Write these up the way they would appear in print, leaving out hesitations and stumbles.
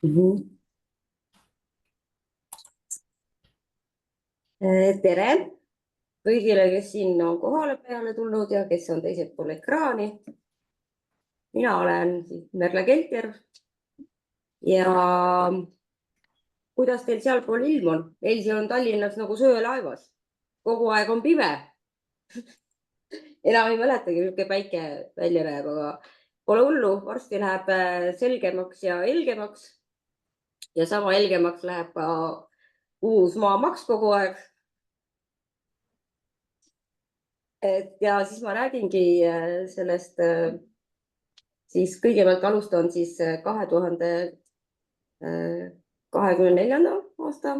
Tere kõigile, kes siin on kohale peale tulnud ja kes on teisel pool ekraani. Mina olen Merle Kelter ja kuidas teil sealpool ilm on? Meil siin on Tallinnas nagu söölaevas. Kogu aeg on pime. Enam ei mäletagi, milline päike välja näeb, aga pole hullu. Varsti läheb selgemaks ja helgemaks. Ja sama helgemaks läheb ka uus maamaks kogu aeg. Ja siis ma räägingi sellest, siis kõigepealt alustan siis 2024. aasta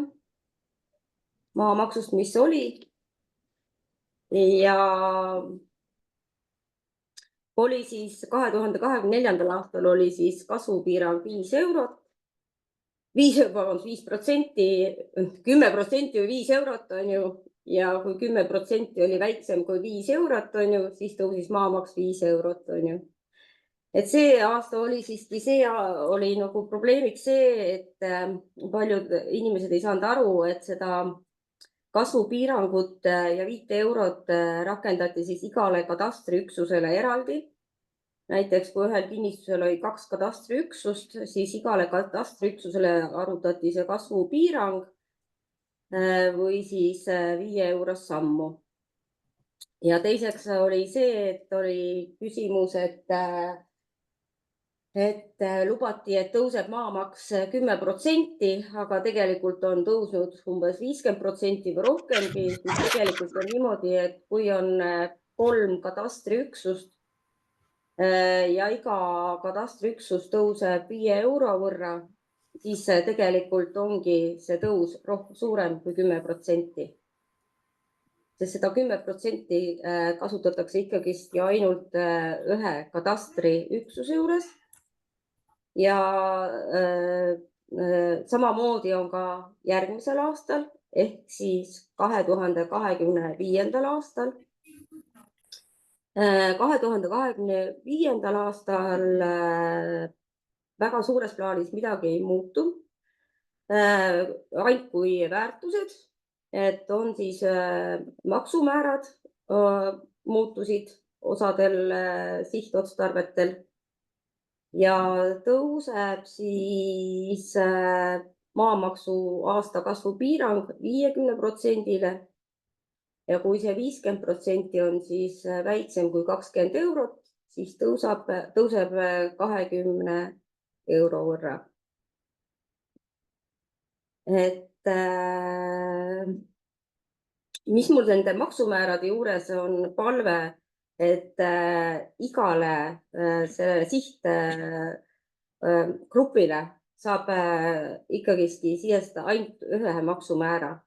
maamaksust, mis oli. Ja oli siis 2024. aastal oli siis kasvupiirang 5 eurot. 5%, 10% või 5 eurot on ju. Ja kui 10% oli väiksem kui 5 eurot on ju, siis tõusis maamaks 5 eurot on ju. Et see aasta oli siiski, see oli nagu probleemiks see, et paljud inimesed ei saanud aru, et seda kasvupiirangut ja 5 eurot rakendati siis igale katastriüksusele eraldi. Näiteks kui ühel kinnistusel oli 2 katastriüksust, siis igale katastriüksusele arutati see kasvupiirang või siis 5 eurost sammu. Ja teiseks oli see, et oli küsimus, et lubati, et tõuseb maamaks 10%, aga tegelikult on tõusnud umbes 50% või rohkemgi. Tegelikult on niimoodi, et kui on 3 katastriüksust ja iga katastriüksus tõuseb 5 euro võrra, siis tegelikult ongi see tõus suurem kui 10%. Sest seda 10% kasutatakse ikkagi ainult ühe katastriüksuse juures. Ja samamoodi on ka järgmisel aastal ehk siis 2025. aastal. 2025. aastal väga suures plaanis midagi ei muutu. Ainult kui väärtused, et on siis maksumäärad muutusid osadel sihtotstarvetel. Ja tõuseb siis maamaksu aasta kasvupiirang 50%-le. Ja kui see 50% on siis väiksem kui 20 eurot, siis tõuseb 20 euro võrra. Et mis mul nende maksumäärade juures on palve, et igale sellele sihtgrupile saab ikkagi sisestada ainult ühe maksumäära.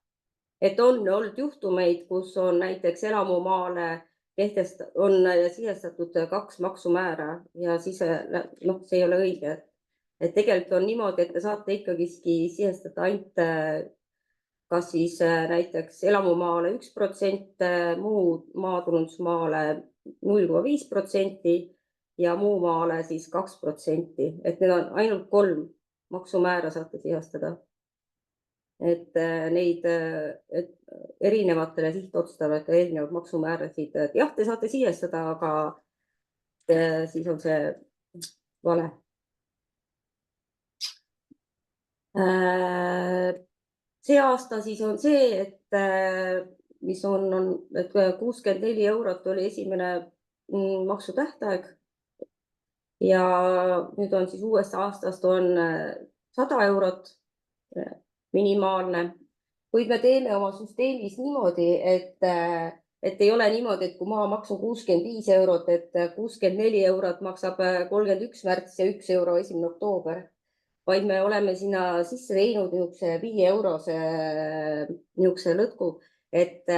Et on olnud juhtumeid, kus on näiteks elamumaale on sisestatud 2 maksumäära ja siis see ei ole õige. Et tegelikult on niimoodi, et te saate ikkagi sisestada ainult kas siis näiteks elamumaale 1%, muu maatulundusmaale 0,5% ja muu maale siis 2%. Et need on ainult 3 maksumäära saate sisestada. Et neid erinevatele sihtotstarvetele erinevad maksumäärasid. Jah, te saate sisestada, aga siis on see vale. See aasta siis on see, mis on, et 64 eurot oli esimene maksutähtaeg ja nüüd on siis uuest aastast on 100 eurot minimaalne. Kuid me teeme oma süsteemis niimoodi, et ei ole niimoodi, et kui maamaks on 65 eurot, et 64 eurot maksab 31 märts ja 1 euro 1. oktoober. Vaid me oleme sinna sisse teinud 5 eurose lõtku, et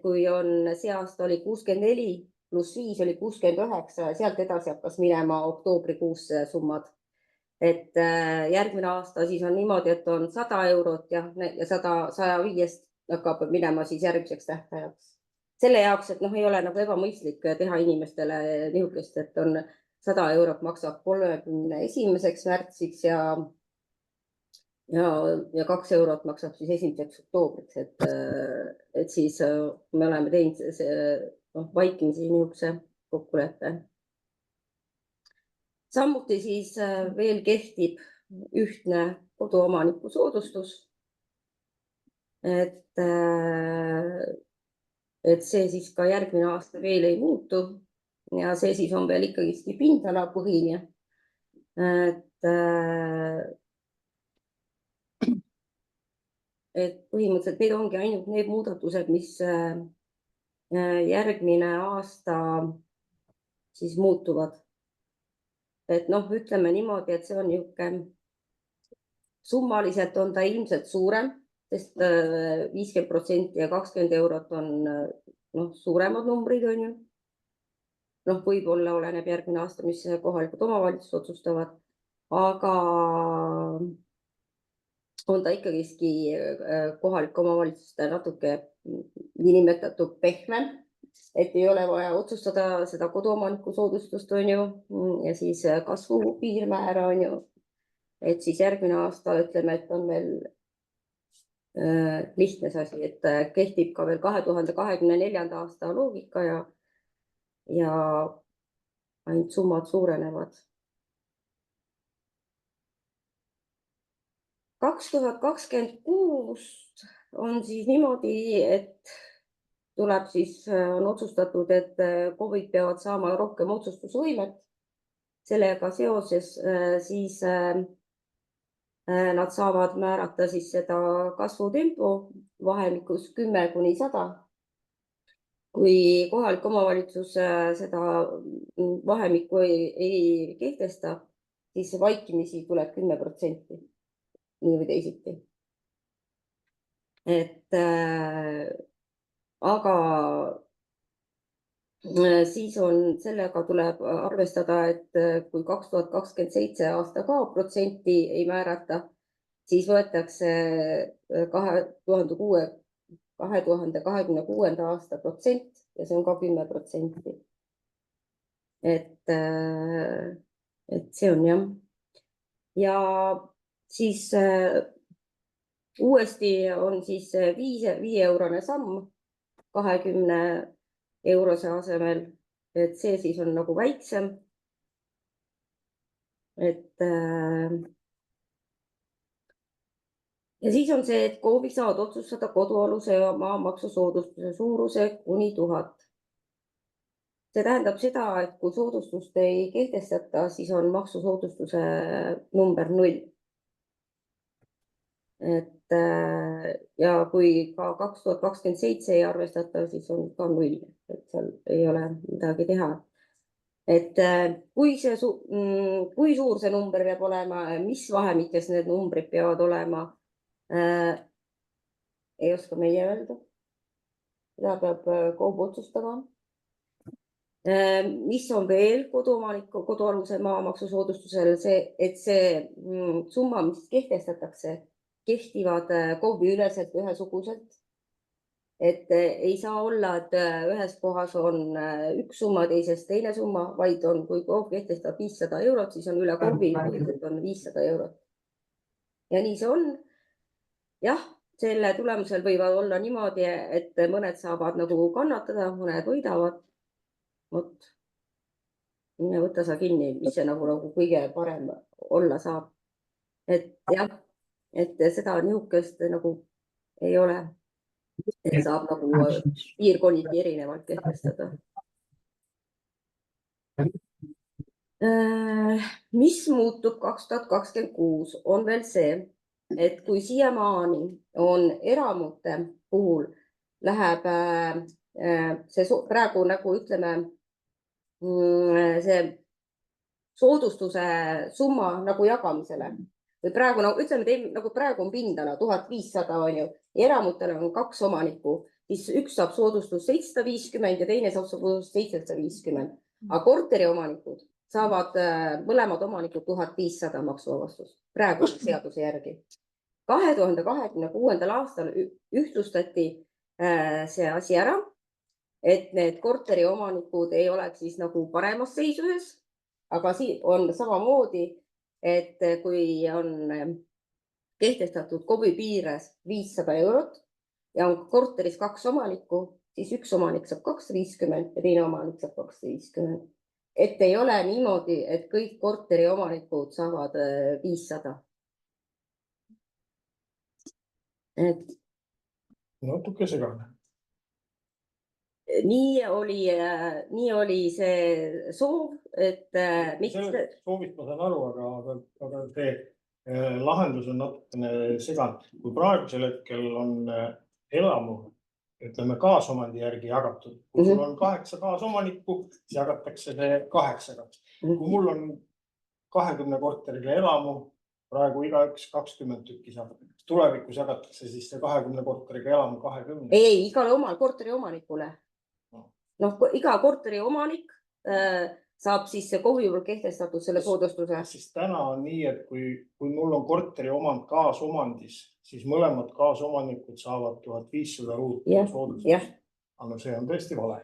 kui on see aasta oli 64 pluss 5 oli 69, sealt edasi hakkas minema oktoobrikuus summad. Et järgmine aasta siis on niimoodi, et on 100 eurot ja 105 hakkab minema siis järgmiseks tähtajaks. Selle jaoks, et ei ole nagu ebamõistlik teha inimestele niisugust, et on 100 eurot maksab 31. märtsiks ja ja 2 eurot maksab siis 1. oktoobriks, et siis me oleme teinud vaikimisi niisuguse kokkuleppe. Samuti siis veel kehtib ühtne koduomaniku soodustus, et see siis ka järgmine aasta veel ei muutu ja see siis on veel ikkagi pindalapõhine. Et põhimõtteliselt need ongi ainult need muudatused, mis järgmine aasta siis muutuvad. Et ütleme niimoodi, et see on niisugune, summaliselt on ta ilmselt suurem, sest 50% ja 20 eurot on suuremad numbrid, on ju. Võib-olla oleneb järgmine aasta, mis kohalikud omavalitsused otsustavad, aga on ta ikkagiski kohalike omavalitsuste natuke niinimetatud pehmem, et ei ole vaja otsustada seda koduomaniku soodustust, on ju, ja siis kasvu piirmäära, on ju. Et siis järgmine aasta ütleme, et on veel lihtne see asi, et kehtib ka veel 2024. aasta loogika ja ainult summad suurenevad. 2026 on siis niimoodi, et tuleb siis, on otsustatud, et KOV-id peavad saama rohkem otsustusvõimet. Sellega seoses siis nad saavad määrata siis seda kasvutempo vahemikus 10–100. Kui kohalik omavalitsus seda vahemikku ei kehtesta, siis vaikimisi tuleb 10%, nii või teisiti. Aga siis sellega tuleb arvestada, et kui 2027 aasta ka protsenti ei määrata, siis võetakse 2026. aasta protsent ja see on ka 10%. Et see on jah. Ja siis uuesti on siis 5-eurone samm 20 eurose asemel, et see siis on nagu väiksem. Ja siis on see, et KOV-i saavad otsustada kodualuse maamaksusoodustuse suuruse kuni 1000. See tähendab seda, et kui soodustust ei kehtestata, siis on maksusoodustuse number 0. Ja kui ka 2027 ei arvestata, siis on ka 0, et seal ei ole midagi teha. Et kui suur see number peab olema, mis vahemikes need numbrid peavad olema, ei oska meie öelda. Seda peab KOV otsustama. Mis on veel kodualuse maamaksusoodustusel, et see summa, mis kehtestatakse, kehtivad KOV-i üleselt ühesuguselt. Et ei saa olla, et ühes kohas on üks summa, teises teine summa, vaid kui KOV kehtestab 500 eurot, siis on üle KOV-i on 500 eurot. Ja nii see on. Jah, selle tulemusel võivad olla niimoodi, et mõned saavad nagu kannatada, mõned võidavad. Vot, võta sa kinni, mis see nagu kõige parem olla saab. Et jah, et seda niisugust nagu ei ole, et saab nagu piirkonniti erinevalt kehtestada. Mis muutub 2026 on veel see, et kui siiamaani on eramute puhul läheb see praegu nagu ütleme, see soodustuse summa nagu jagamisele või praegu ütleme, nagu praegu on pindala 1500, on ju, eramutel on 2 omanikku, siis üks saab soodustust 750 ja teine saab soodustust 750, aga korteriomanikud saavad mõlemad omanikud 1500 maksuvabastust praegu seaduse järgi. 2026. aastal ühtlustati see asi ära, et need korteriomanikud ei oleks siis nagu paremas seisuses, aga siin on samamoodi, et kui on kehtestatud KOV-i piires 500 eurot ja on korteris 2 omanikku, siis üks omanik saab 250 ja teine omanik saab 250. Et ei ole niimoodi, et kõik korteri omanikud saavad 500. Natuke segane. Nii oli see soov, et miks... Soovist ma saan aru, aga see lahendus on natukene segane. Kui praegusel hetkel on elamu, ütleme, kaasomandi järgi jagatud, kui sul on 8 kaasomanikku, siis jagatakse see 8-ga. Kui mul on 20 korteriga elamu, praegu igaüks 20 tükki saab. Tulevikus jagatakse siis see 20 korteriga elamu 20. Ei, igale korteri omanikule. Iga korteri omanik saab siis see KOV-i poolt kehtestatud selle soodustuse. Siis täna on nii, et kui mul on korteri omand kaasomandis, siis mõlemad kaasomanikud saavad 1500 ruutu soodustust. Aga see on tõesti vale.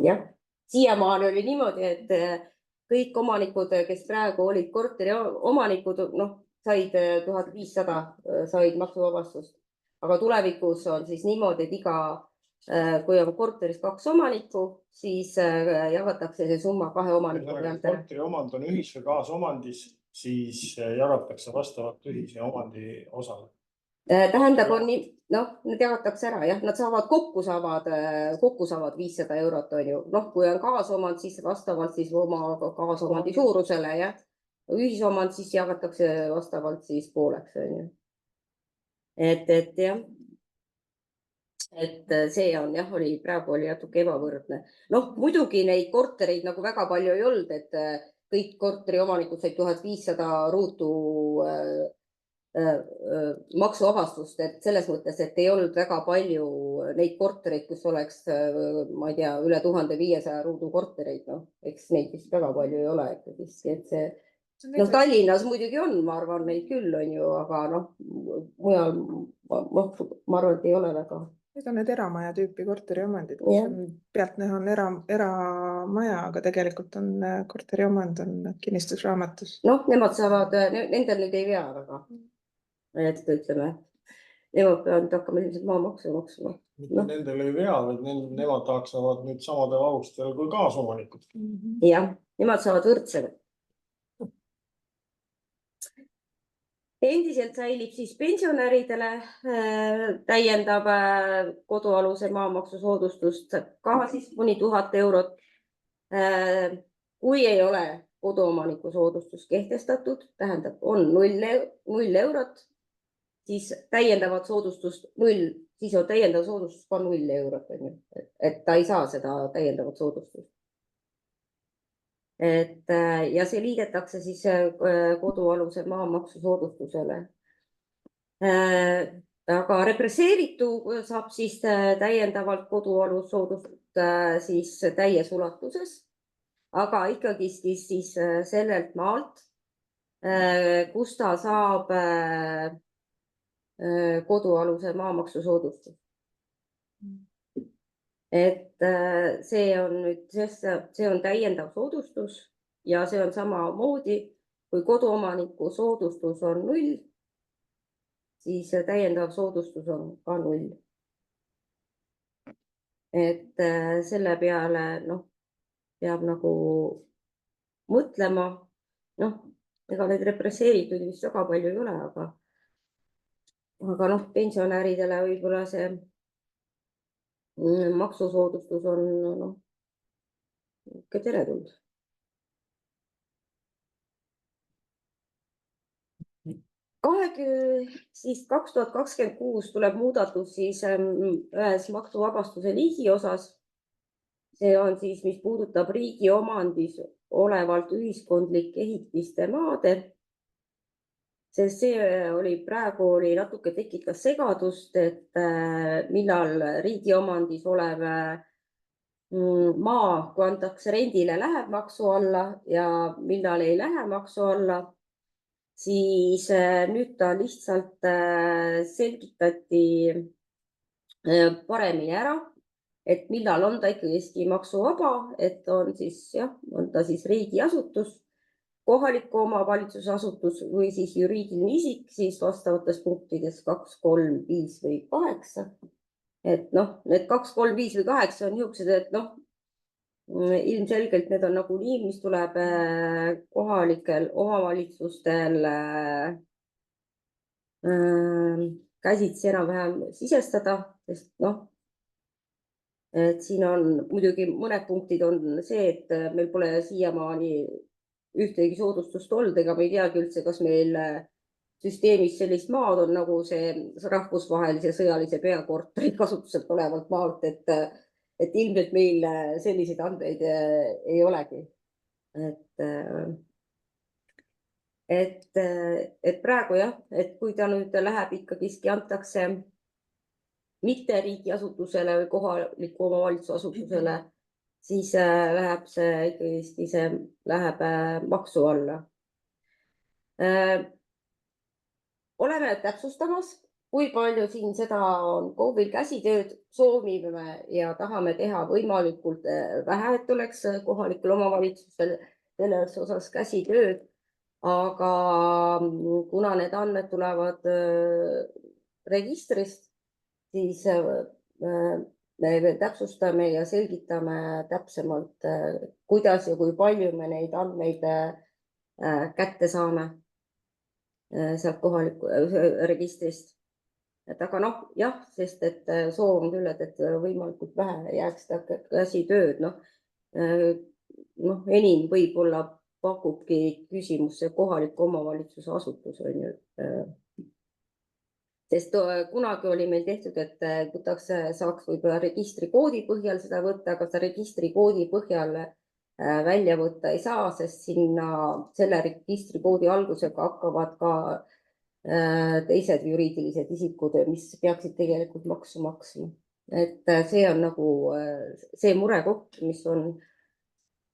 Jah, siiamaani oli niimoodi, et kõik omanikud, kes praegu olid korteri omanikud, said 1500, said maksuvabastust. Aga tulevikus on siis niimoodi, et kui on korteris 2 omanikku, siis jagatakse see summa 2 omaniku pealt. Korteri omand on ühis- või kaasomandis, siis jagatakse vastavalt ühise omandi osale. Tähendab, need jagatakse ära, jah, nad kokku saavad 500 eurot, on ju. Kui on kaasomand, siis vastavalt siis oma kaasomandi suurusele, jah. Ühisomand siis jagatakse vastavalt siis pooleks, on ju. Et jah. Et see on, jah, praegu oli natuke ebavõrdne. Muidugi neid kortereid nagu väga palju ei olnud, et kõik korteri omanikud said 1500 ruutu maksuvabastust, et selles mõttes, et ei olnud väga palju neid kortereid, kus oleks, ma ei tea, üle 1500 ruudu kortereid, eks neid vist väga palju ei ole, et see Tallinnas muidugi on, ma arvan, neid küll on ju, aga mujal, ma arvan, et ei ole väga. Need on need eramaja tüüpi korteriomandid, kus pealtnäha on eramaja, aga tegelikult on korteriomand on kinnistusraamatus. Nemad saavad, nendel nüüd ei vea väga. Et ütleme, nemad peavad hakkama ilmselt maamaksu maksma. Nendel ei vea, vaid nemad saavad nüüd samadel alustel kui kaasomanikud. Jah, nemad saavad võrdselt. Endiselt säilib siis pensionäridele täiendav kodualuse maamaksu soodustust ka siis kuni 1000 eurot. Kui ei ole koduomaniku soodustus kehtestatud, tähendab on 0 eurot, siis täiendavat soodustust 0, siis on täiendav soodustus ka 0 eurot, et ta ei saa seda täiendavat soodustust. Ja see liidetakse siis kodualuse maamaksu soodustusele. Aga represseeritu saab siis täiendavalt kodualus soodustust siis täies ulatuses, aga ikkagi siis sellelt maalt, kus ta saab kodualuse maamaksu soodustust. Et see on täiendav soodustus ja see on samamoodi, kui koduomaniku soodustus on 0, siis täiendav soodustus on ka 0. Et selle peale peab nagu mõtlema, ega need represseeritud vist väga palju ei ole, aga pensionäridele võib-olla see maksusoodustus on ikka teretulnud. Siis 2026 tuleb muudatus siis ühes maksuvabastuse liigi osas. See on siis, mis puudutab riigi omandis olevalt ühiskondlik ehitiste maade. Sest see praegu natuke tekitas segadust, et millal riigi omandis olev maa, kui antakse rendile, läheb maksu alla ja millal ei lähe maksu alla, siis nüüd ta lihtsalt selgitati paremini ära, et millal on ta ikkagi maksuvaba, et on ta siis riigiasutus. kohaliku omavalitsuse asutus või siis juriidiline isik, siis vastavates punktides 2, 3, 5 või 8. Et noh, need 2, 3, 5 või 8 on niisugused, et noh, ilmselgelt need on nagunii, mis tuleb kohalikel omavalitsustel käsitsi enam-vähem sisestada, sest noh, et siin on muidugi mõned punktid on see, et meil pole siiamaani ühtegi soodustust olnud, ega me ei teagi üldse, kas meil süsteemis sellist maad on nagu see rahvusvahelise sõjalise peakorteri kasutuselt olevalt maalt, et ilmselt meil selliseid andmeid ei olegi. Et praegu jah, et kui ta nüüd läheb ikkagiski, antakse mitte riigiasutusele või kohaliku omavalitsuse asutusele, siis läheb see läheb maksu alla. Oleme täpsustamas, kui palju siin seda on KOV-il käsitööd, soovime ja tahame teha võimalikult vähe, et oleks kohalikul omavalitsusel selles osas käsitööd, aga kuna need andmed tulevad registrist, siis me täpsustame ja selgitame täpsemalt, kuidas ja kui palju me neid andmeid kätte saame sealt kohaliku registrist. Et aga noh, jah, sest et soov on küll, et võimalikult vähe jääks käsitööd. Noh, enim võib-olla pakubki küsimus see kohaliku omavalitsuse asutus on ju. Sest kunagi oli meil tehtud, et saaks võib-olla registrikoodi põhjal seda võtta, aga seda registrikoodi põhjal välja võtta ei saa, sest selle registrikoodi algusega hakkavad ka teised juriidilised isikud, mis peaksid tegelikult maksu maksma. Et see on nagu see murekoht, mis on,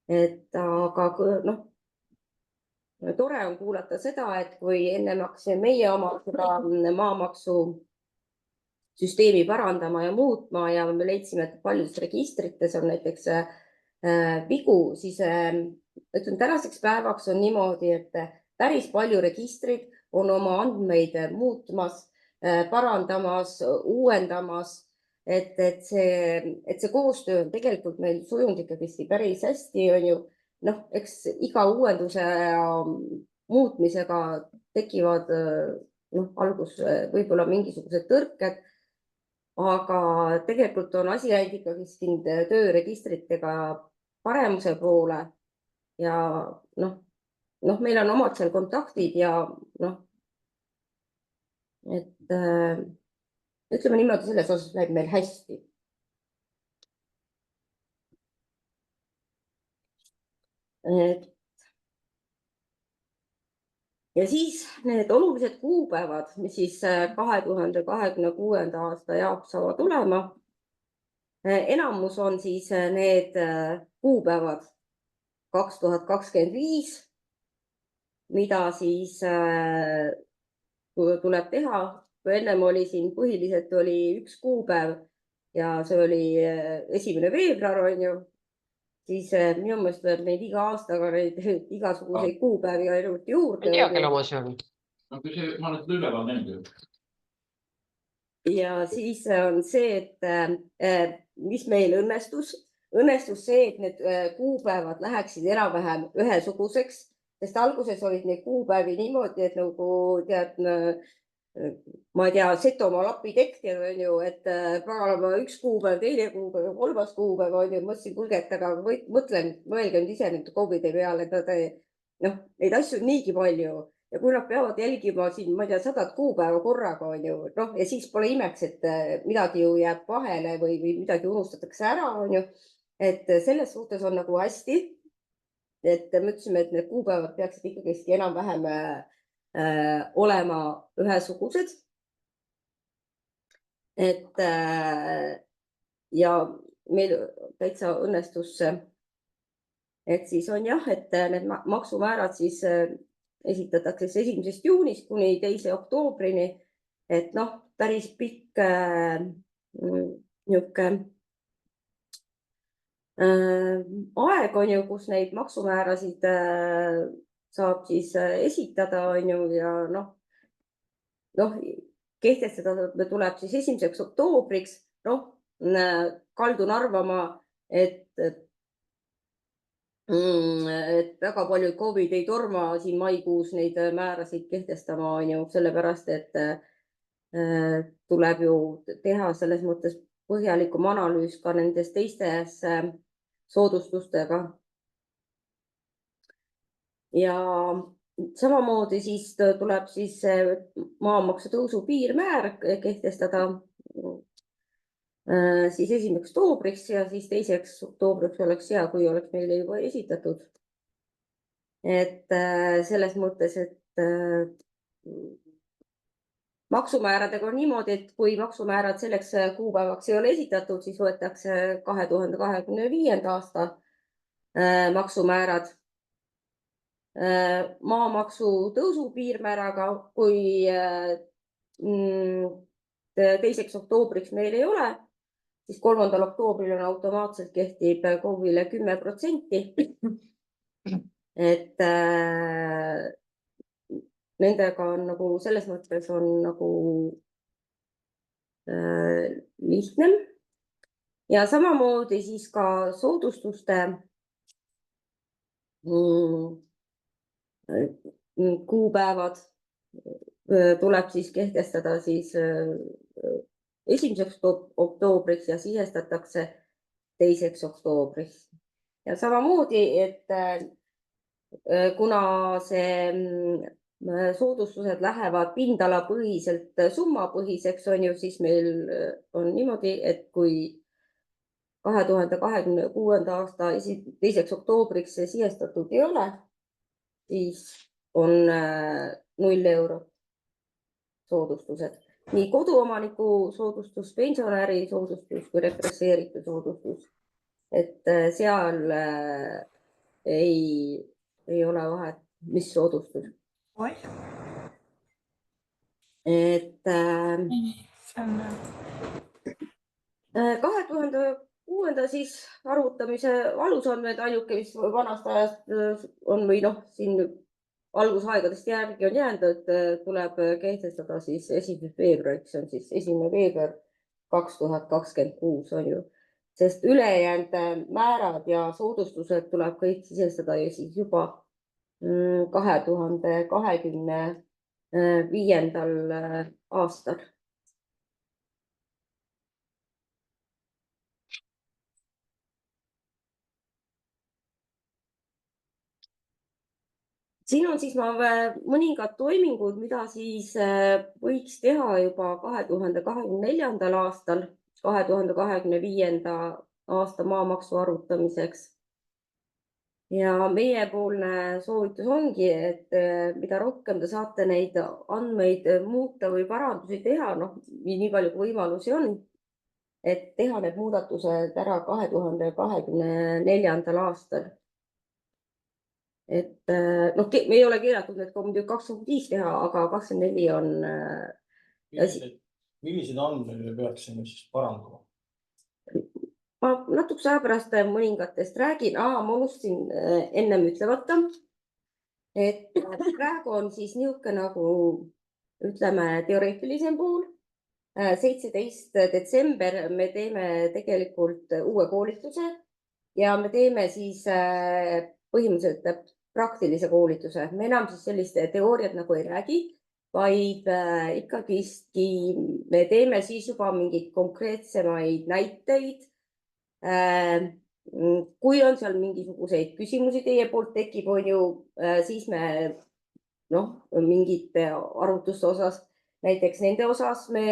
aga noh, tore on kuulata seda, et kui enne hakkasime meie oma maamaksu süsteemi parandama ja muutma ja me leidsime, et paljudes registrites on näiteks vigu, siis ütleme, tänaseks päevaks on niimoodi, et päris palju registrid on oma andmeid muutmas, parandamas, uuendamas, et see koostöö on tegelikult meil sujunud ikkagi päris hästi, on ju. Noh, eks iga uuenduse muutmisega tekivad algus võib-olla mingisugused tõrked, aga tegelikult on asi läinud ikkagi tööregistritega paremuse poole ja noh, meil on omad seal kontaktid ja noh, et ütleme niimoodi, selles osas läheb meil hästi. Ja siis need olulised kuupäevad, mis siis 2026. aasta jaoks saavad tulema. Enamus on siis need kuupäevad 2025, mida siis tuleb teha. Kui ennem oli siin põhiliselt oli üks kuupäev ja see oli 1. veebruar, on ju, siis minu meelest tuleb neid iga aastaga igasuguseid kuupäevi ainult juurde. Ei tea, kelle oma see on. Ma olen seda üleval näinud. Ja siis on see, et mis meil õnnestus see, et need kuupäevad läheksid enam-vähem ühesuguseks, sest alguses olid neid kuupäevi niimoodi, et nagu tead, ma ei tea, Setomaa lapitekstid on ju, et pagalama üks kuupäev, teine kuupäev, kolmas kuupäev on ju, mõtlesin, kuulge, et aga mõelge nüüd ise nüüd COVID-i peale, neid asju on niigi palju ja kui nad peavad jälgima siin, ma ei tea, 100 kuupäeva korraga on ju, ja siis pole imeks, et midagi ju jääb vahele või midagi unustatakse ära, on ju, et selles suhtes on nagu hästi, et me ütlesime, et need kuupäevad peaksid ikkagi enam-vähem olema ühesugused. Et ja meil täitsa õnnestus, et siis on jah, et need maksumäärad siis esitatakse 1. juunist kuni 2. oktoobrini, et noh, päris pikk niisugune aeg on ju, kus neid maksumäärasid saab siis esitada, on ju, ja kehtestada tuleb siis 1. oktoobriks, kaldun arvama, et väga palju COVID ei torma siin maikuus neid määrasid kehtestama, on ju, sellepärast, et tuleb ju teha selles mõttes põhjalikum analüüs ka nendes teistes soodustustega. Ja samamoodi siis tuleb siis maamaksu tõusu piirmäär kehtestada siis 1. oktoobriks ja siis 2. oktoobriks oleks hea, kui oleks meile juba esitatud. Et selles mõttes, et maksumääradega on niimoodi, et kui maksumäärad selleks kuupäevaks ei ole esitatud, siis võetakse 2025. aasta maksumäärad maamaksu tõusu piirmääraga, kui 2. oktoobriks meil ei ole, siis 3. oktoobril on automaatselt kehtib KOV-ile 10%. Et nendega on nagu selles mõttes on nagu lihtne. Ja samamoodi siis ka soodustuste kuupäevad tuleb siis kehtestada siis 1. oktoobriks ja sisestatakse 2. oktoobriks. Ja samamoodi, et kuna see soodustused lähevad pindalapõhiselt summapõhiseks, on ju, siis meil on niimoodi, et kui 2026. aasta 2. oktoobriks see sisestatud ei ole, siis on 0 eurot soodustused. Nii koduomaniku soodustus, pensionäri soodustus kui represseeritu soodustus. Et seal ei ole vahet, mis soodustus. Et 2006. siis arvutamise alusandmed ainuke, mis vanast ajast on või siin algusaegadest järgi on jäänud, et tuleb kehtestada siis 1. veebruariks, see on siis 1. veebruar 2026 on ju, sest ülejäänud määrad ja soodustused tuleb kõik sisestada ja siis juba 2025. aastal. Siin on siis mõningad toimingud, mida siis võiks teha juba 2024. aastal, 2025. aasta maamaksu arvutamiseks. Ja meiepoolne soovitus ongi, et mida rohkem te saate neid andmeid muuta või parandusi teha, nii palju kui võimalusi on, et teha need muudatused ära 2024. aastal. Et me ei ole keelatud need 2025 teha, aga 24 on. Millised andmeid me peaksime siis parandama? Ma natukese aja pärast mõningatest räägin. Ma unustasin ennem ütlemata, et praegu on siis niisugune nagu ütleme teoreetilisem pool. 17. detsember me teeme tegelikult uue koolituse ja me teeme siis põhimõtteliselt praktilise koolituse. Me enam siis sellist teooriat nagu ei räägi, vaid ikkagi me teeme siis juba mingeid konkreetsemaid näiteid. Kui on seal mingisuguseid küsimusi teie poolt tekib, on ju, siis me mingite arvutuste osas, näiteks nende osas me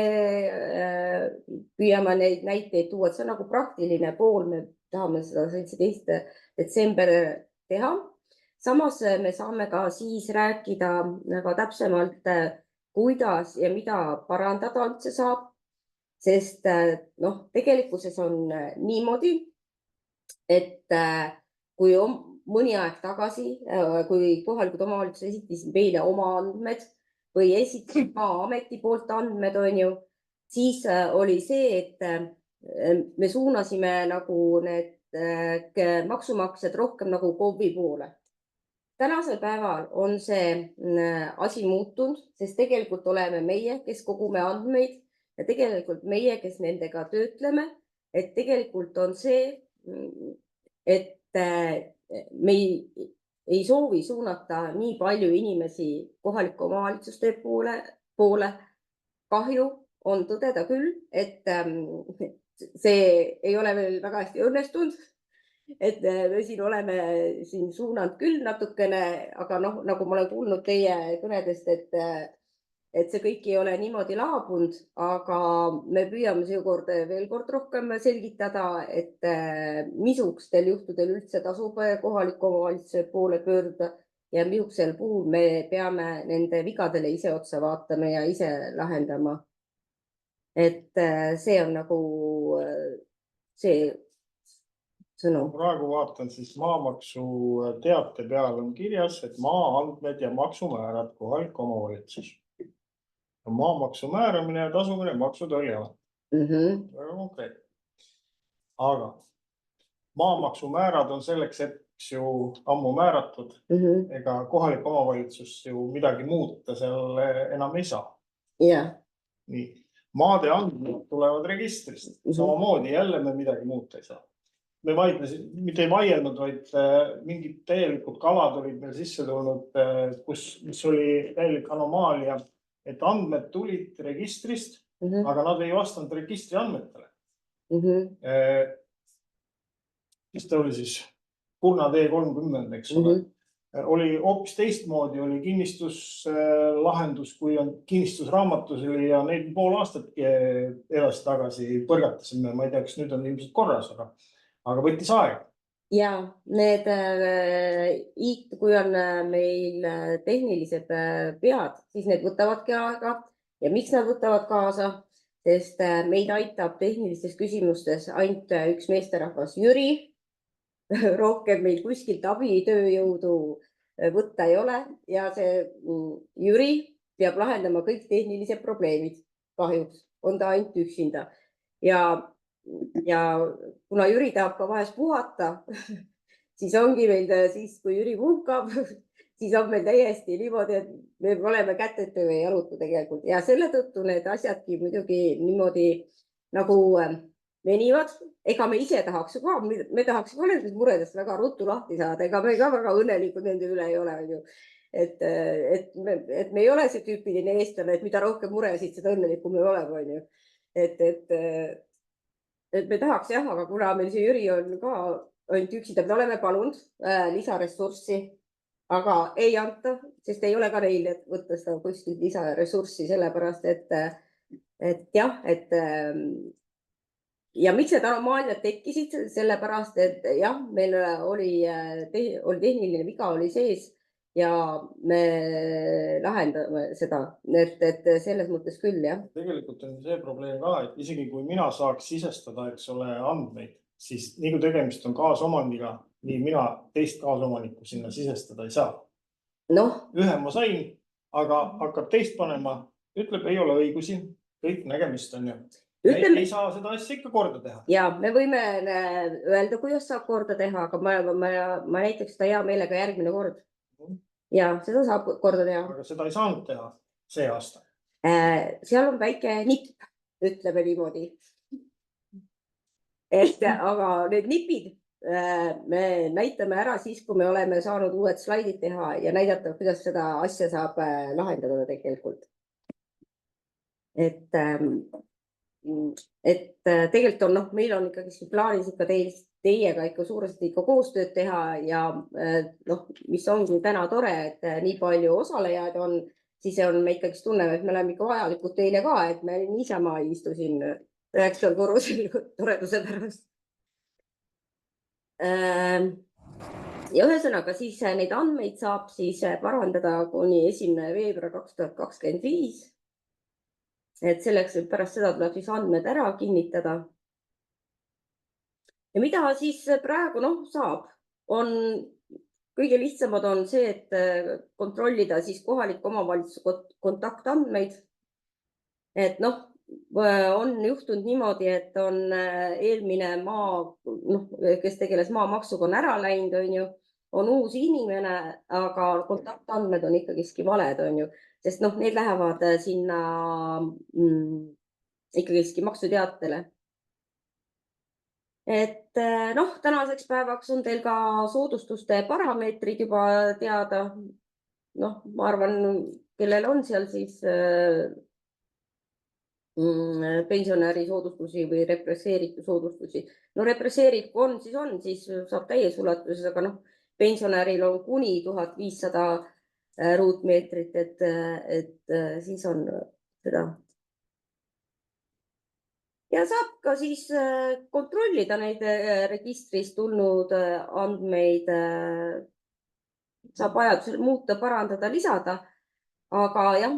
püüame neid näiteid tuua, et see on nagu praktiline pool, me tahame seda 17. detsember teha. Samas me saame ka siis rääkida väga täpsemalt, kuidas ja mida parandada üldse saab. Sest tegelikkuses on niimoodi, et kui mõni aeg tagasi, kui kohalikud omavalitsused esitasid meile oma andmed või esitasid Maa-ameti poolt andmed, on ju, siis oli see, et me suunasime nagu need maksumaksjad rohkem nagu KOV-i poole. tänasel päeval on see asi muutunud, sest tegelikult oleme meie, kes kogume andmeid ja tegelikult meie, kes nendega töötleme, et tegelikult on see, et me ei soovi suunata nii palju inimesi kohaliku omavalitsuste poole. Kahju on tõdeda küll, et see ei ole veel väga hästi õnnestunud, et me siin oleme suunanud küll natukene, aga noh, nagu ma olen kuulnud teie kõnedest, et see kõik ei ole niimoodi laabunud, aga me püüame seekord veel kord rohkem selgitada, et missugustel juhtudel üldse tasub kohaliku omavalitsuse poole pöörduda ja missugusel puhul me peame nende vigadele ise otsa vaatama ja ise lahendama. Et see on nagu see sõnum. Praegu vaatan siis maamaksu teate peal on kirjas, et maa andmed ja maksumäärad kohalik omavalitsus. Maamaksu määramine ja tasumine Maksu- ja Tolliamet. Väga konkreetne. Aga maamaksumäärad on selleks hetkeks ju ammu määratud. Ega kohalik omavalitsus ju midagi muuta seal enam ei saa. Ja. Nii. Maade andmed tulevad registrist. Samamoodi jälle me midagi muuta ei saa. Me mitte ei vaielnud, vaid mingid täielikud kalad olid meil sisse tulnud, mis oli täielik anomaalia, et andmed tulid registrist, aga nad ei vastanud registri andmetele. Mis ta oli siis? Kurna D30, eks ole. Oli hoopis teistmoodi, oli kinnistuslahendus, kui on kinnistusraamatus ja neid pool aastatki edasi tagasi põrgatasime. Ma ei tea, kas nüüd on ilmselt korras, aga võttis aega. Ja need, kui on meil tehnilised pead, siis need võtavadki aega. Ja miks nad võtavad kaasa? Sest meid aitab tehnilistes küsimustes ainult üks meesterahvas Jüri. Rohkem meil kuskilt abitööjõudu võtta ei ole ja see Jüri peab lahendama kõik tehnilised probleemid. Kahjuks on ta ainult üksinda. Ja kuna Jüri tahab ka vahest puhata, siis ongi meil siis, kui Jüri puhkab, siis on meil täiesti niimoodi, et me oleme kätetöö ja jalutu tegelikult. Ja selle tõttu need asjadki muidugi niimoodi nagu venivad. Ega me ise tahaks ka, me tahaks ka nendest muredest väga ruttu lahti saada. Ega me ka väga õnnelikud nende üle ei ole. Et me ei ole see tüüpiline eestlane, et mida rohkem muresid, seda õnnelikum me oleme. Et me tahaks jah, aga kuna meil see Jüri on ka ainult üksinda, me oleme palunud lisaressurssi, aga ei anta, sest ei ole ka neil võtta seda kuskilt lisaressurssi, sellepärast, et jah, ja miks need anomaaliad tekkisid, sellepärast, et jah, meil oli tehniline viga oli sees ja me lahendame seda, et selles mõttes küll, jah. Tegelikult on see probleem ka, et isegi kui mina saaks sisestada, eks ole, andmeid, siis nii kui tegemist on kaasomandiga, nii mina teist kaasomanikku sinna sisestada ei saa. Ühe ma sain, aga hakkab teist panema, ütleb, ei ole õigusi, kõik nägemist on ju. Ei saa seda asja ikka korda teha. Ja me võime öelda, kuidas saab korda teha, aga ma näiteks seda hea meelega järgmine kord. Ja seda saab korda teha. Aga seda ei saanud teha see aasta. Seal on väike nipp, ütleme niimoodi. Aga need nipid me näitame ära siis, kui me oleme saanud uued slaidid teha ja näidata, kuidas seda asja saab lahendada tegelikult. Et tegelikult on, meil on ikkagi plaanis ikka teiega ikka suuresti ikka koostööd teha ja mis ongi täna tore, et nii palju osalejaid on, siis me ikkagi tunneme, et me oleme ikka vajalikud teile ka, et me niisama ei istu siin 9. korrusel toreduse pärast. Ja ühesõnaga siis neid andmeid saab siis parandada kuni 1. veebruar 2025. Et selleks pärast seda tuleb siis andmed ära kinnitada. Ja mida siis praegu saab, kõige lihtsamad on see, et kontrollida siis kohaliku omavalitsuse kontaktandmeid. Et on juhtunud niimoodi, et on eelmine kes tegeles maamaksuga on ära läinud, on ju, on uus inimene, aga kontaktandmed on ikkagiski valed, on ju, sest noh, need lähevad sinna ikkagiski maksuteatele. Et noh, tänaseks päevaks on teil ka soodustuste parameetrid juba teada. Noh, ma arvan, kellel on seal siis pensionäri soodustusi või represseeritu soodustusi. No represseeritu on, siis saab täies ulatuses, aga noh, pensionäril on kuni 1500 ruutmeetrit, et siis on seda. Ja saab ka siis kontrollida neid registrist tulnud andmeid, saab vajadusel muuta, parandada, lisada. Aga jah,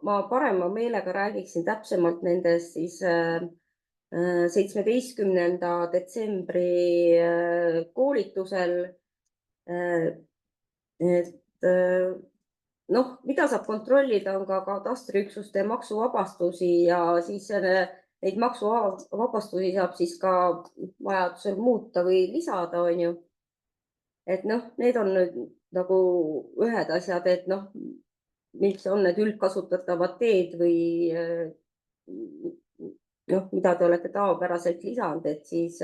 ma parema meelega räägiksin täpsemalt nendest siis 17. detsembri koolitusel. Et noh, mida saab kontrollida, on ka katastriüksuste maksuvabastusi ja siis neid maksuvabastusi saab siis ka vajadusel muuta või lisada, on ju. Et noh, need on nüüd nagu ühed asjad, et noh, mis on need üldkasutatavad teed või noh, mida te olete tavapäraselt lisanud, et siis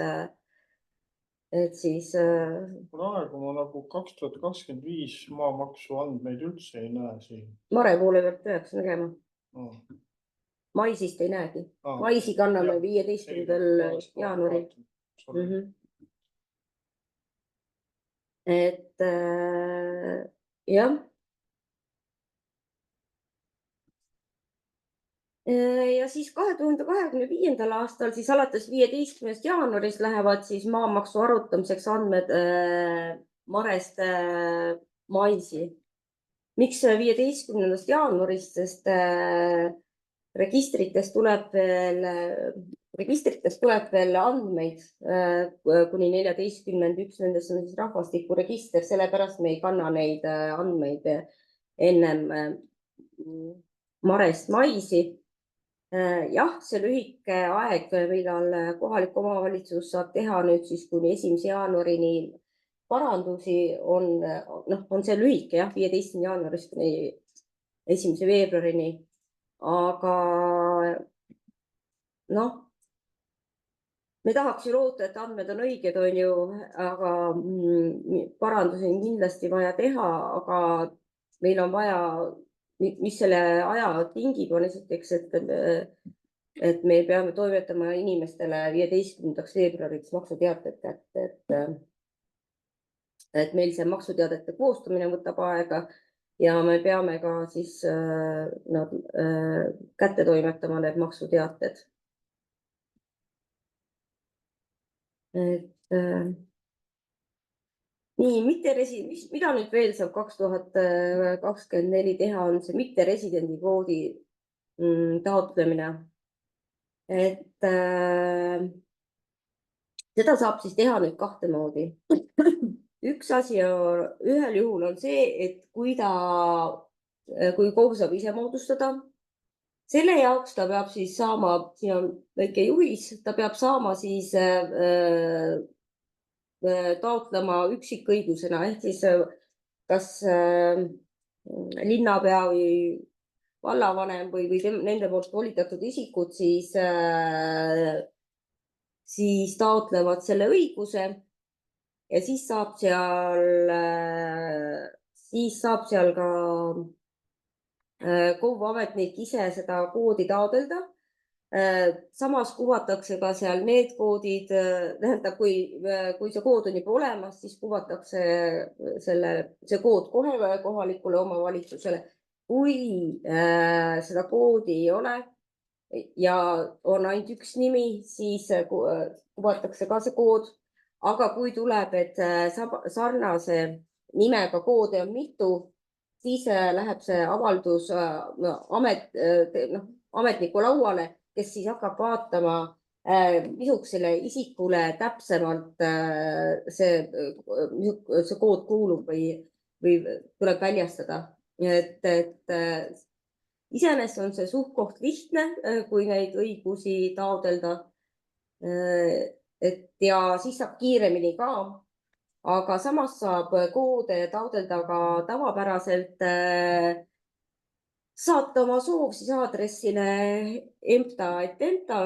praegu ma nagu 2025 maamaksu andmeid üldse ei näe siin. Mare poole pealt peaks nägema. No. Maisist ei näegi. Maisi kanname 15. jaanuaril. Et jah. Ja siis 2025. aastal siis alates 15. jaanuarist lähevad siis maamaksu arutamiseks andmed Marest maisi. Miks 15. jaanuarist, sest registritest tuleb veel andmeid kuni 14. Üks nendest on siis rahvastikuregister, sellepärast me ei kanna neid andmeid ennem Marest maisi. Jah, see lühike aeg, millal kohalik omavalitsus saab teha nüüd siis kuni 1. jaanuarini parandusi, on see lühike, jah, 15. jaanuarist kuni 1. veebruarini. Aga noh, me tahaks ju loota, et andmed on õiged, on ju, aga parandusi on kindlasti vaja teha, aga meil on vaja, mis selle aja tingib, on esiteks, et me peame toimetama inimestele 15. veebruariks maksuteated kätte, et meil see maksuteadete koostamine võtab aega ja me peame ka siis kätte toimetama need maksuteated. Nii, mida nüüd veel saab 2024 teha, on see mitteresidendi koodi taotlemine. Et seda saab siis teha nüüd kahte moodi. Üks asi ühel juhul on see, et kui KOV saab ise moodustada, selle jaoks ta peab siis saama, siin on väike juhis, ta peab saama siis taotlema üksikõigusena, ehk siis kas linnapea või vallavanem või nende poolt volitatud isikud siis taotlevad selle õiguse ja siis saab seal ka KOV ametnik ise seda koodi taotleda. Samas kuvatakse ka seal need koodid, tähendab, kui see kood on juba olemas, siis kuvatakse see kood kohe kohalikule omavalitsusele. Kui seda koodi ei ole ja on ainult üks nimi, siis kuvatakse ka see kood. Aga kui tuleb, et sarnase nimega koode on mitu, siis läheb see avaldus ametniku lauale, kes siis hakkab vaatama, missugusele isikule täpsemalt see kood kuulub või tuleb väljastada. Et iseenesest on see suht-koht lihtne, kui neid õigusi taotleda. Ja siis saab kiiremini ka, aga samas saab koode taotleda ka tavapäraselt saata oma soov siis aadressile empta.empta,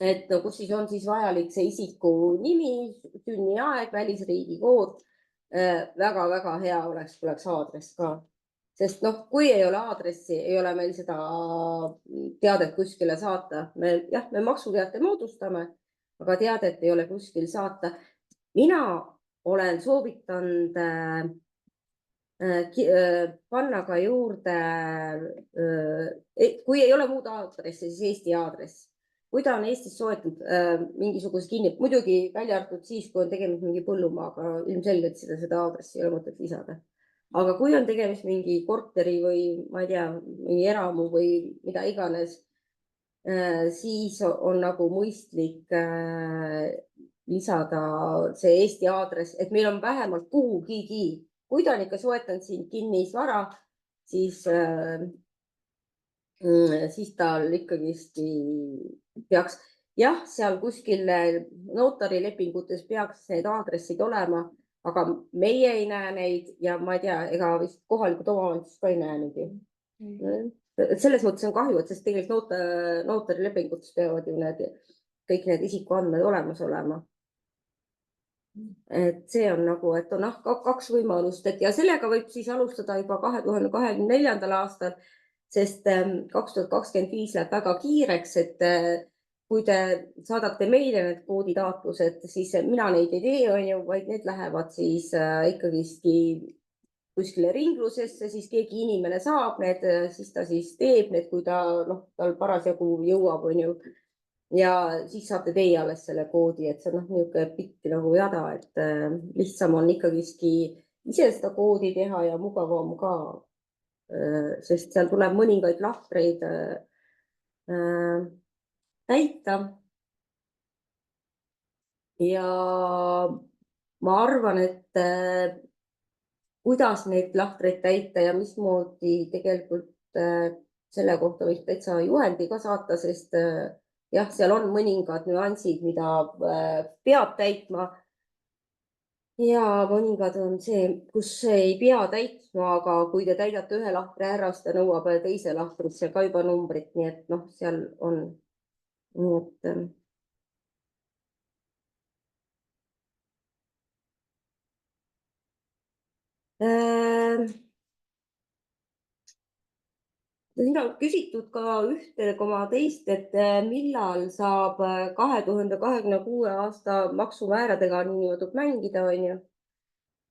et no, kus siis on siis vajalik see isiku nimi, sünniaeg, välisriigi kood. Väga-väga hea oleks, kui oleks aadress ka. Sest noh, kui ei ole aadressi, ei ole meil seda teadet kuskile saata. Me maksuteate moodustame, aga teadet ei ole kuskil saata. Mina olen soovitanud panna ka juurde, kui ei ole muud aadressi, siis Eesti aadress. Kui ta on Eestis soetanud mingisuguse kinni, muidugi välja arvatud siis, kui on tegemist mingi põllumaaga, ilmselgelt seda aadressi ei ole mõtet lisada. Aga kui on tegemist mingi korteri või ma ei tea, mingi eramu või mida iganes, siis on nagu mõistlik lisada see Eesti aadress, et meil on vähemalt kuhugigi. Kui ta on ikka soetanud siin kinnisvara, siis tal ikkagi peaks, jah, seal kuskil notarilepingutes peaks need aadressid olema, aga meie ei näe neid ja ma ei tea, ega vist kohalikud omavalitsused ka ei näe neid. Selles mõttes on kahju, et sest tegelikult notarilepingutes peavad ju kõik need isikuandmed olemas olema. Et see on nagu, et on kaks võimalust, ja sellega võib siis alustada juba 2024. aastal, sest 2025 läheb väga kiireks, et kui te saadate meile need kooditaotlused, siis mina neid ei tee, vaid need lähevad siis ikkagi kuskile ringlusesse, siis keegi inimene saab need, siis ta siis teeb need, kui tal parasjagu jõuab, ja siis saate teie alles selle koodi, et see on niisugune pikk nagu jada, et lihtsam on ikkagi ise seda koodi teha ja mugavam ka, sest seal tuleb mõningaid lahtreid täita. Ja ma arvan, et kuidas neid lahtreid täita ja mismoodi tegelikult selle kohta võiks täitsa juhendi ka saata, sest jah, seal on mõningad nüansid, mida peab täitma ja mõningad on see, kus ei pea täitma, aga kui te täidate ühe lahtre ära, siis ta nõuab teise lahtrisse ka juba numbrit, nii et seal on. Siin on küsitud ka ühte koma teist, et millal saab 2026 aasta maksumääradega niimoodi mängida,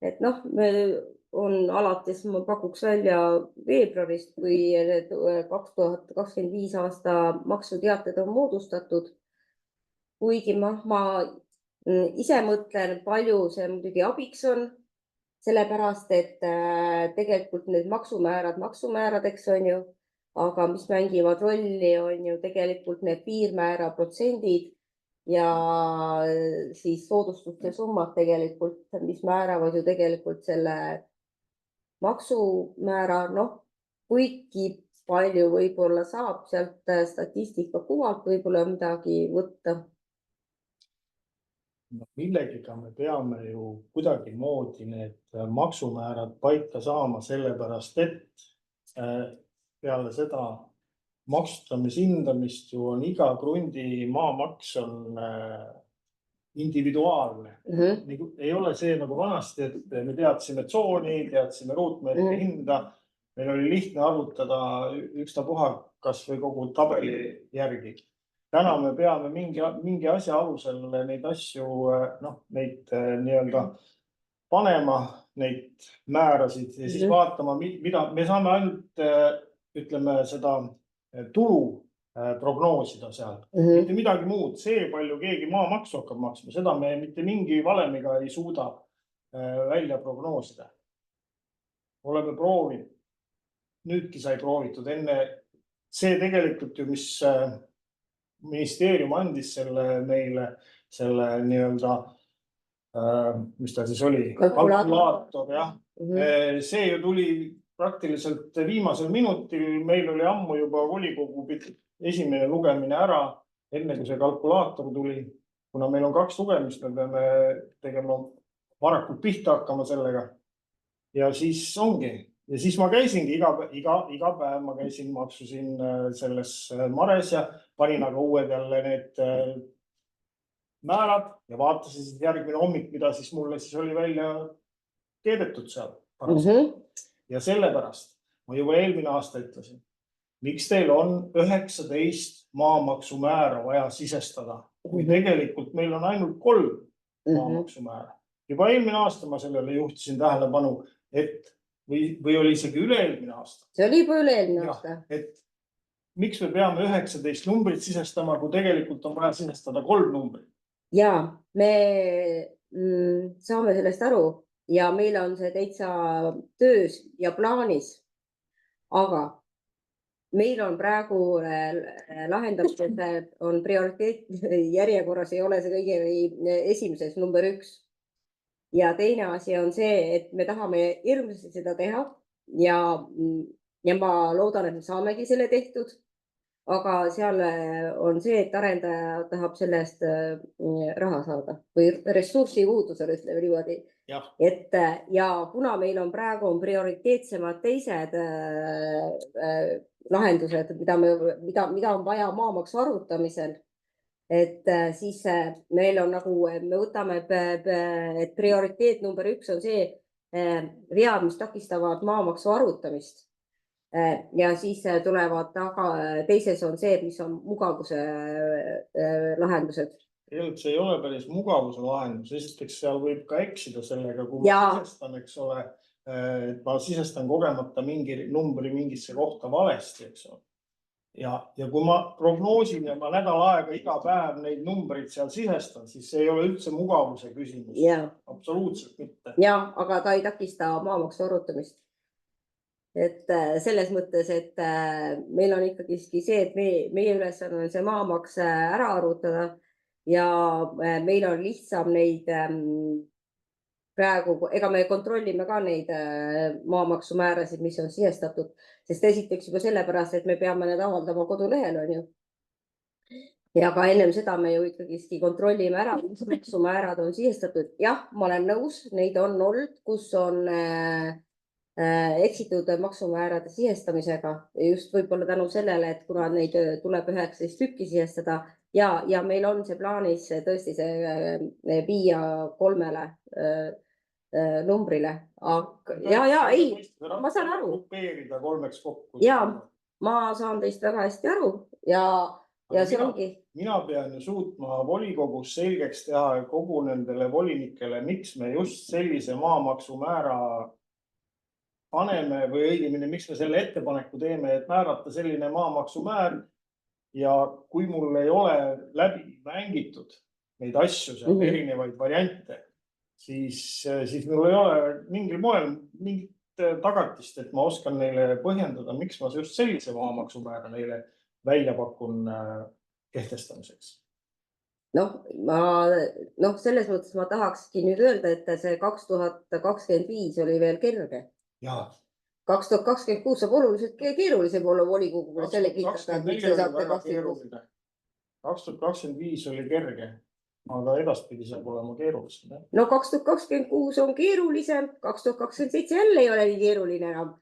et on alates, ma pakuks välja veebruarist, kui 2025 aasta maksuteated on moodustatud. Kuigi ma ise mõtlen, palju see muidugi abiks on, sellepärast, et tegelikult need maksumääradeks aga mis mängivad rolli on ju tegelikult need piirmäära protsendid ja siis soodustuste summad tegelikult, mis määravad ju tegelikult selle maksumäära, kuigi palju võib-olla saab sealt statistika kuvalt võib-olla midagi võtta. Millegiga me peame ju kuidagimoodi need maksumäärad paika saama, sellepärast et peale seda maksustamisindamist ju on iga krundi maamaks on individuaalne. Ei ole see nagu vanasti, et me teadsime tsooni, teadsime ruutmeetri hinda. Meil oli lihtne arvutada ükstapuha kas või kogu tabeli järgi. Täna me peame mingi asja alusel neid asju, neid nii-öelda panema, neid määrasid ja siis vaatama, mida me saame ainult ütleme seda tulu prognoosida seal. Mitte midagi muud, see palju keegi maamaksu hakkab maksma, seda me mitte mingi valemiga ei suuda välja prognoosida. Oleme proovinud, nüüdki sai proovitud enne see tegelikult ju, mis ministeerium andis meile selle nii-öelda, mis ta siis oli, kalkulaator, jah. See ju tuli praktiliselt viimasel minutil, meil oli ammu juba volikogu esimene lugemine ära, enne kui see kalkulaator tuli. Kuna meil on 2 lugemist, me peame tegema varakult pihta hakkama sellega. Ja siis ongi. Ja siis ma käisingi iga päev ma käisin, maksusin selles Mares ja panin aga uued jälle need määrad ja vaatasin siis järgmine hommik, mida siis mulle siis oli välja keedetud seal. Ja sellepärast ma juba eelmine aasta ütlesin, miks teil on 19 maamaksumäära vaja sisestada, kui tegelikult meil on ainult 3 maamaksumäära. Juba eelmine aasta ma sellele juhtisin tähelepanu, et või oli isegi üle-eelmine aasta. See oli juba üle-eelmine aasta. Et miks me peame 19 numbrit sisestama, kui tegelikult on vaja sisestada 3 numbrit? Ja me saame sellest aru ja meil on see täitsa töös ja plaanis. Aga meil on praegu lahendamised on prioriteet järjekorras, ei ole see kõige esimeses number 1. Ja teine asi on see, et me tahame hirmsasti seda teha ja ma loodan, et me saamegi selle tehtud. Aga seal on see, et arendaja tahab sellest raha saada või ressurssi puudusel, ütleme niimoodi. Ja kuna meil on praegu prioriteetsemad teised lahendused, mida on vaja maamaksu arvutamisel, et siis meil on nagu, me võtame, et prioriteet number 1 on see vead, mis takistavad maamaksu arvutamist. Ja siis tulevad teises on see, mis on mugavuse lahendused. See ei ole päris mugavuse lahendus. Esiteks seal võib ka eksida sellega, kui ma sisestan, eks ole, et ma sisestan kogemata mingi numbri mingisse kohta valesti, eks ole. Ja kui ma prognoosin ja ma nädal aega iga päev neid numbreid seal sisestan, siis see ei ole üldse mugavuse küsimus. Absoluutselt mitte. Ja, aga ta ei takista maamaksu arvutamist. Et selles mõttes, et meil on ikkagi see, et meie ülesanne on see maamaks ära arvutada ja meil on lihtsam neid praegu, ega me kontrollime ka neid maamaksumäärasid, mis on sisestatud, sest esiteks juba sellepärast, et me peame need avaldama kodulehel, on ju. Ja ka ennem seda me ju ikkagi kontrollime ära, mis maksumäärad on sisestatud. Jah, ma olen nõus, neid on olnud, kus on eksitud maksumäärade sisestamisega. Just võib-olla tänu sellele, et kuna neid tuleb 19 tükki sisestada ja meil on see plaanis tõesti see viia 3 numbrile. Ei, ma saan aru. Ja ma saan teist väga hästi aru ja see ongi. Mina pean ju suutma volikogus selgeks teha kogu nendele volinikele, miks me just sellise maamaksumäära paneme või õigemini, miks me selle ettepaneku teeme, et määrata selline maamaksumäär ja kui mul ei ole läbi mängitud neid asju, erinevaid variante, siis mul ei ole mingil moel mingit tagatist, et ma oskan neile põhjendada, miks ma just sellise maamaksumäära neile välja pakun kehtestamiseks. Selles mõttes ma tahakski nüüd öelda, et see 2025 oli veel kerge. 2026 saab oluliselt keerulisem olla volikogule selle kinnitada. 2025 oli kerge. Aga edaspidi saab olema keerulisem. 2026 on keerulisem, 2027 jälle ei ole nii keeruline enam.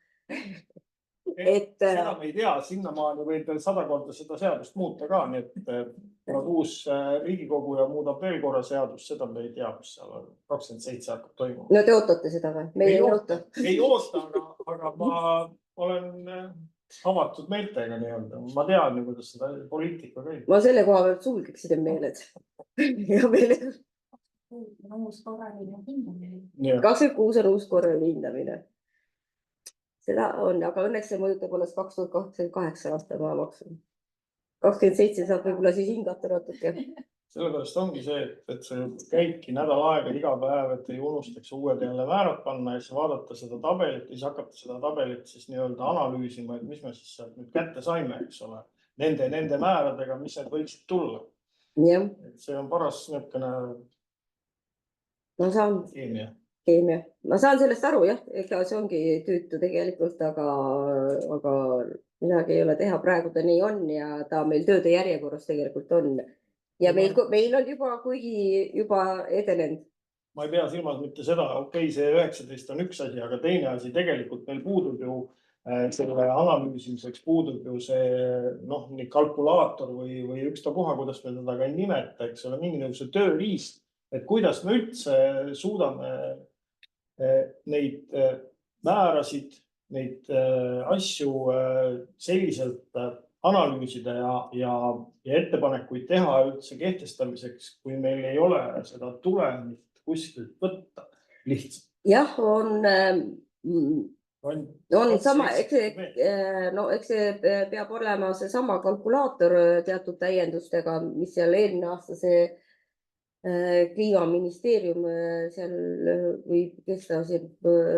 Seda me ei tea, sinnamaani võib veel 100 korda seda seadust muuta ka, nii et uus Riigikogu ja muudab veel korra seadust, seda me ei tea, mis seal 27 hakkab toimuma. No te ootate seda või? Ei oota, aga ma olen avatud meeltega nii-öelda. Ma tean, kuidas seda poliitika käib. Ma selle koha pealt sulgeksid meeled. Ja meeled. 26 on uus korraline hindamine. Seda on, aga õnneks see mõjutab alles 2028 aasta maamaksu. 27 saab võib-olla siis hingata natuke. Sellepärast ongi see, et see käibki nädal aega iga päev, et ei unustaks uued jälle määrad panna ja siis vaadata seda tabelit ja siis hakata seda tabelit siis nii-öelda analüüsima, et mis me siis sealt nüüd kätte saime, eks ole, nende määradega, mis need võiksid tulla. See on paras niisugune keemia. Ma saan sellest aru, jah, ega see ongi tüütu tegelikult, aga midagi ei ole teha, praegu ta nii on ja ta meil tööde järjekorras tegelikult on. Ja meil on juba, kuigi juba edenenud. ma ei pea silmas mitte seda, okei, see 19 on üks asi, aga teine asi, tegelikult meil puudub ju selle analüüsimiseks puudub ju see nii kalkulaator või ükstapuha, kuidas me teda ka ei nimeta, eks ole, mingisuguse tööriist, et kuidas me üldse suudame neid määrasid, neid asju selliselt analüüsida ja ettepanekuid teha üldse kehtestamiseks, kui meil ei ole seda tulemit kuskilt võtta lihtsalt. Jah, on sama, eks see peab olema see sama kalkulaator teatud täiendustega, mis seal eelmine aasta see Kliimaministeerium seal või kes ta see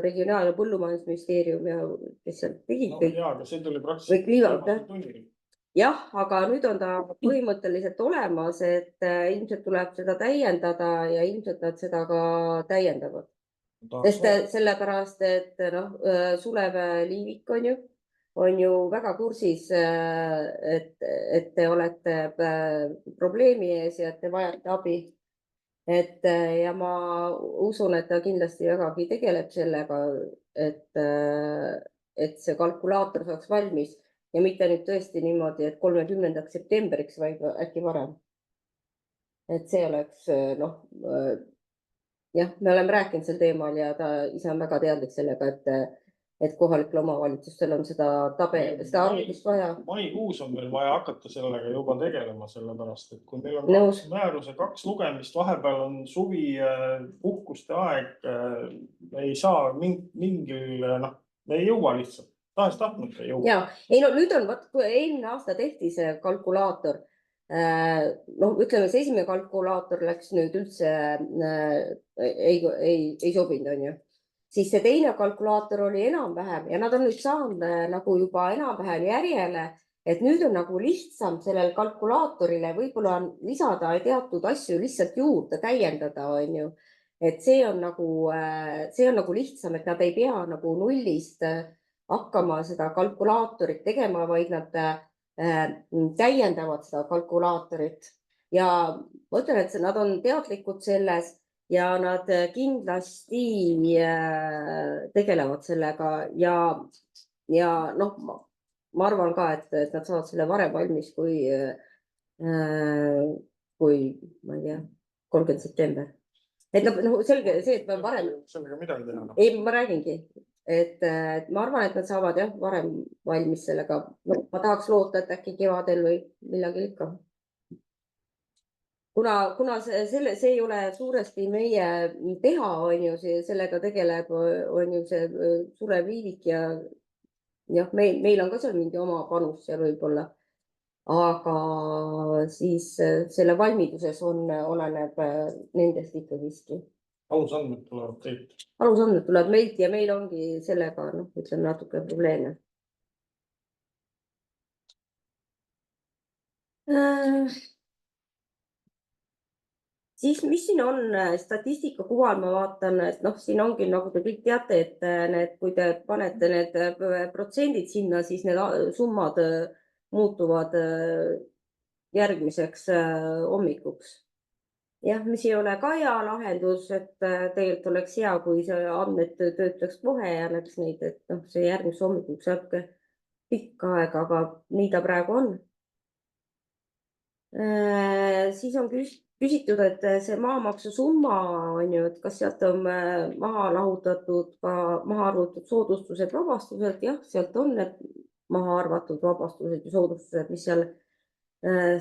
Regionaal- ja Põllumajandusministeerium ja kes seal tegi kõik. Jaa, aga see tuli Või kliima- praktiliselt. Jah, aga nüüd on ta põhimõtteliselt olemas, et ilmselt tuleb seda täiendada ja ilmselt nad seda ka täiendavad. Sest sellepärast, et Sulev Liivik on ju väga kursis, et te olete probleemi ees ja et te vajate abi. Ja ma usun, et ta kindlasti vägagi tegeleb sellega, et see kalkulaator saaks valmis ja mitte nüüd tõesti niimoodi, et 30. septembriks, vaid äkki varem. Et see oleks, jah, me oleme rääkinud sel teemal ja ta ise on väga teadlik sellega, et kohalikel omavalitsustel on seda arvutust vaja. Maikuus on meil vaja hakata sellega juba tegelema, sellepärast, et kui meil on määruse 2 lugemist, vahepeal on suvi, puhkuste aeg, me ei saa mingil, me ei jõua lihtsalt, tahes-tahtmata ei jõua. Ja, nüüd on, kui eelmine aasta tehti see kalkulaator, ütleme, see esimene kalkulaator läks nüüd üldse, ei sobinud, siis see teine kalkulaator oli enam-vähem ja nad on nüüd saanud nagu juba enam-vähem järjele, et nüüd on nagu lihtsam sellel kalkulaatorile võib-olla lisada teatud asju lihtsalt juurde, täiendada, et see on nagu lihtsam, et nad ei pea nagu nullist hakkama seda kalkulaatorit tegema, vaid nad täiendavad seda kalkulaatorit ja ma ütlen, et nad on teadlikud selles ja nad kindlasti tegelevad sellega ja ma arvan ka, et nad saavad selle varem valmis kui ma ei tea, 30. september. Et selge see, et varem. Sellega midagi teha. Ei, ma räägingi, et ma arvan, et nad saavad jah, varem valmis sellega. Ma tahaks loota, et äkki kevadel või millagi ikka. Kuna see ei ole suuresti meie teha, sellega tegeleb, see Sulev Liivik ja jah, meil on ka seal mingi oma panus seal võib-olla, aga siis selle valmiduses oleneb nendest ikkagi. Alusandmed tulevad teilt. Alusandmed tulevad meilt ja meil ongi sellega, ütleme natuke probleeme. Siis, mis siin on statistika kuval, ma vaatan, et siin ongi, nagu te kõik teate, et kui te panete need protsendid sinna, siis need summad muutuvad järgmiseks hommikuks. Jah, mis ei ole ka hea lahendus, et tegelikult oleks hea, kui see andmed töötaks kohe ja näiteks neid, et see järgmise hommikuks saab pikka aega, aga nii ta praegu on. Siis on küsitud, et see maamaksu summa et kas sealt on maha lahutatud ka maha arvatud soodustused, vabastused, jah, sealt on need maha arvatud vabastused ja soodustused, mis seal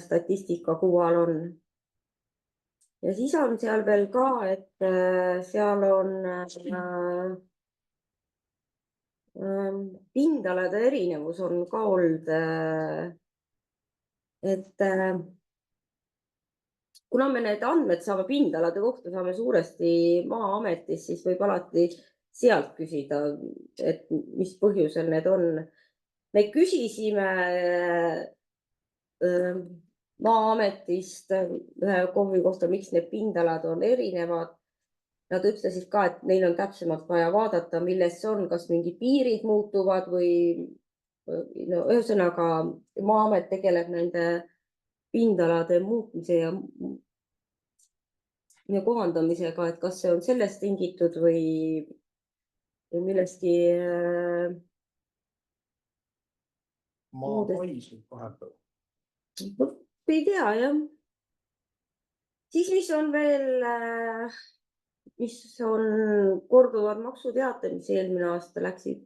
statistika kuval on. Ja siis on seal veel ka, et seal on pindalade erinevus on ka olnud, et kuna me need andmed saame pindalade kohta, saame suuresti Maa-ametis, siis võib alati sealt küsida, et mis põhjusel need on. Me küsisime Maa-ametist ühe KOV-i kohta, miks need pindalad on erinevad. Nad ütlesid ka, et neil on täpsemalt vaja vaadata, milles see on, kas mingi piirid muutuvad või ühesõnaga Maa-amet tegeleb nende pindalade muutmise kohandamisega, et kas see on sellest tingitud või millestki maa Muudest- paisub vahepeal. ei tea, jah. Siis, mis on veel, mis on korduvad maksuteated, mis eelmine aasta läksid,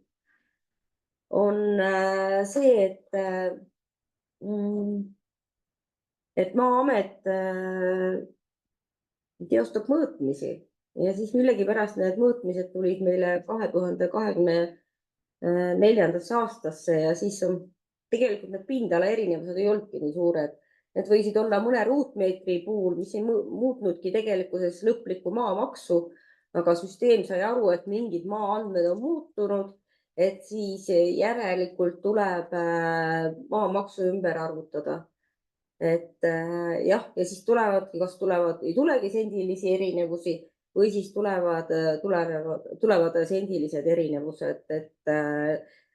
on see, et Maa-amet teostab mõõtmisi ja siis millegipärast need mõõtmised tulid meile 2024. aastasse ja siis on tegelikult need pindala erinevused ei olnudki nii suured. Need võisid olla mõne ruutmeetri puhul, mis ei muutnudki tegelikkuses lõplikku maamaksu, aga süsteem sai aru, et mingid maaandmed on muutunud, et siis järelikult tuleb maamaksu ümber arvutada. Et jah, ja siis kas ei tulegi sendilisi erinevusi või siis tulevad sendilised erinevused, et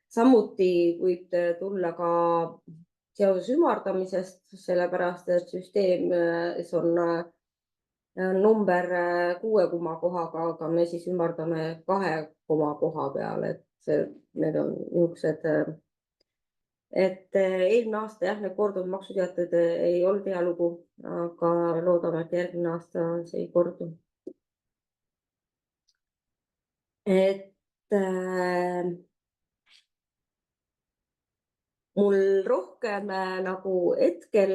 samuti võib tulla ka seoses ümardamisest, sellepärast et süsteemis on number 6 komakohaga, aga me siis ümardame 2 komakoha peale, et need on niisugused. Et eelmine aasta jah, need korduvad maksuteated ei olnud hea lugu, aga loodame, et järgmine aasta see ei kordu. Et mul rohkem nagu hetkel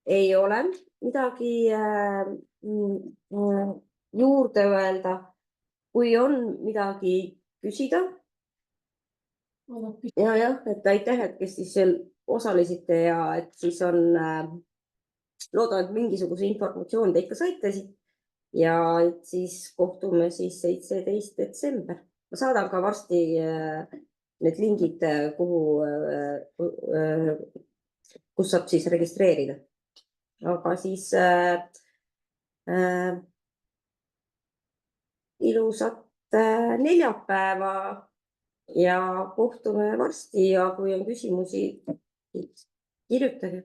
ei ole midagi juurde öelda. Kui on midagi küsida. Jah, et aitäh, et kes siis seal osalesite ja et siis on loodan, et mingisuguse informatsiooni te ikka saite siit ja et siis kohtume siis 17. detsember. Ma saadan ka varsti need lingid, kus saab siis registreerida. Aga siis ilusat neljapäeva ja kohtume varsti ja kui on küsimusi, kirjutage.